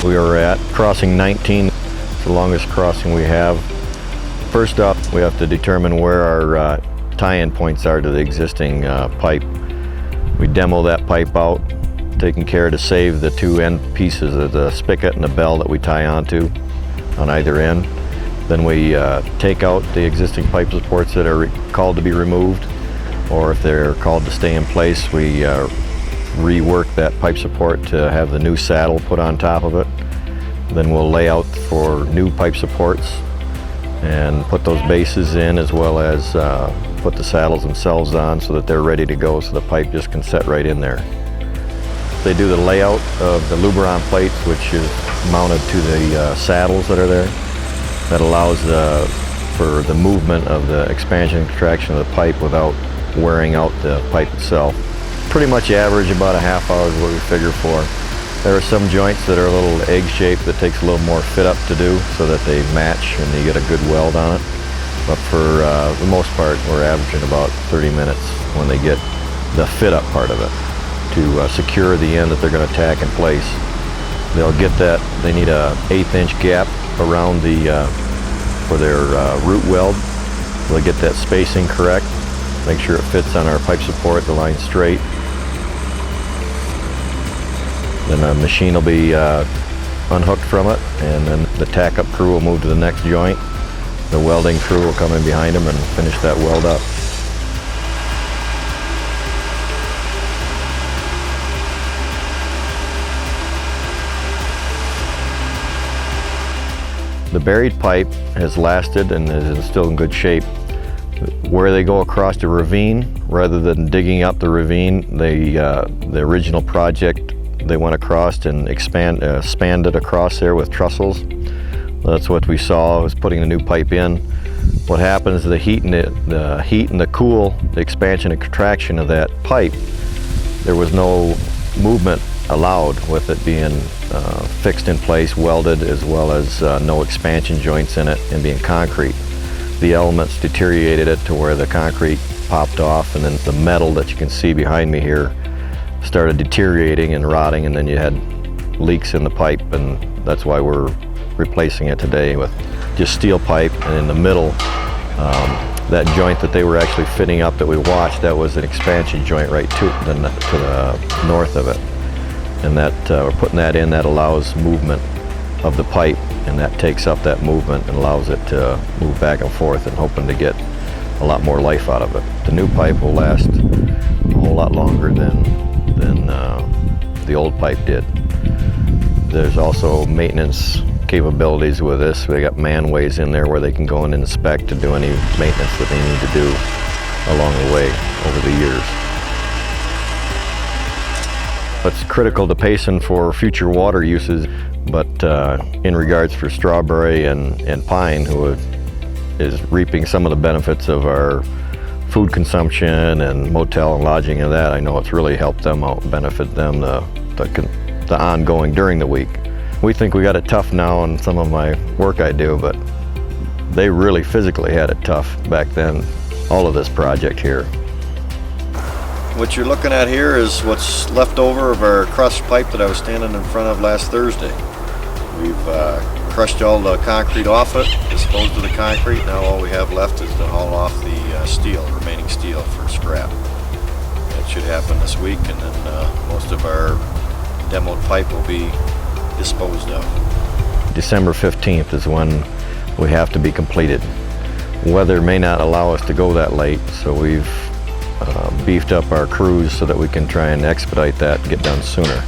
We are at crossing 19, it's the longest crossing we have. First up, we have to determine where our tie-in points are to the existing pipe. We demo that pipe out, taking care to save the two end pieces of the spigot and the bell that we tie onto on either end. Then we take out the existing pipe supports that are called to be removed, or if they're called to stay in place, we rework that pipe support to have the new saddle put on top of it. Then we'll lay out for new pipe supports and put those bases in, as well as put the saddles themselves on so that they're ready to go, so the pipe just can set right in there. They do the layout of the Luberon plates, which is mounted to the saddles that are there. That allows for the movement of the expansion and contraction of the pipe without wearing out the pipe itself. Pretty much average about a half hour is what we figure for. There are some joints that are a little egg-shaped that takes a little more fit up to do so that they match and you get a good weld on it. But for the most part, we're averaging about 30 minutes when they get the fit up part of it to secure the end that they're going to tack in place. They'll get that, they need a 1/8 inch gap around the, for their root weld. They'll get that spacing correct, make sure it fits on our pipe support, the line straight. Then the machine will be unhooked from it, and then the tack-up crew will move to the next joint. The welding crew will come in behind them and finish that weld up. The buried pipe has lasted and is still in good shape. Where they go across the ravine, rather than digging up the ravine, the original project, they went across and expanded across there with trussels. That's what we saw, was putting the new pipe in. What happens is the heat and the cool, the expansion and contraction of that pipe, there was no movement allowed with it being fixed in place, welded, as well as no expansion joints in it and being concrete. The elements deteriorated it to where the concrete popped off, and then the metal that you can see behind me here started deteriorating and rotting, and then you had leaks in the pipe, and that's why we're replacing it today with just steel pipe. And in the middle, that joint that they were actually fitting up that we watched, that was an expansion joint right to the north of it. And that we're putting that in, that allows movement of the pipe, and that takes up that movement and allows it to move back and forth, and hoping to get a lot more life out of it. The new pipe will last a whole lot longer than the old pipe did. There's also maintenance capabilities with this. We got manways in there where they can go and inspect to do any maintenance that they need to do along the way over the years. It's critical to Payson for future water uses, but in regards for strawberry and pine, who is reaping some of the benefits of our food consumption and motel and lodging and that, I know it's really helped them out, benefit them the ongoing during the week. We think we got it tough now in some of my work I do, but they really physically had it tough back then, all of this project here. What you're looking at here is what's left over of our crushed pipe that I was standing in front of last Thursday. We've crushed all the concrete off it, disposed of the concrete. Now all we have left is to haul off the remaining steel for scrap. That should happen this week, and then most of our demoed pipe will be disposed of. December 15th is when we have to be completed. Weather may not allow us to go that late, so we've beefed up our crews so that we can try and expedite that and get done sooner.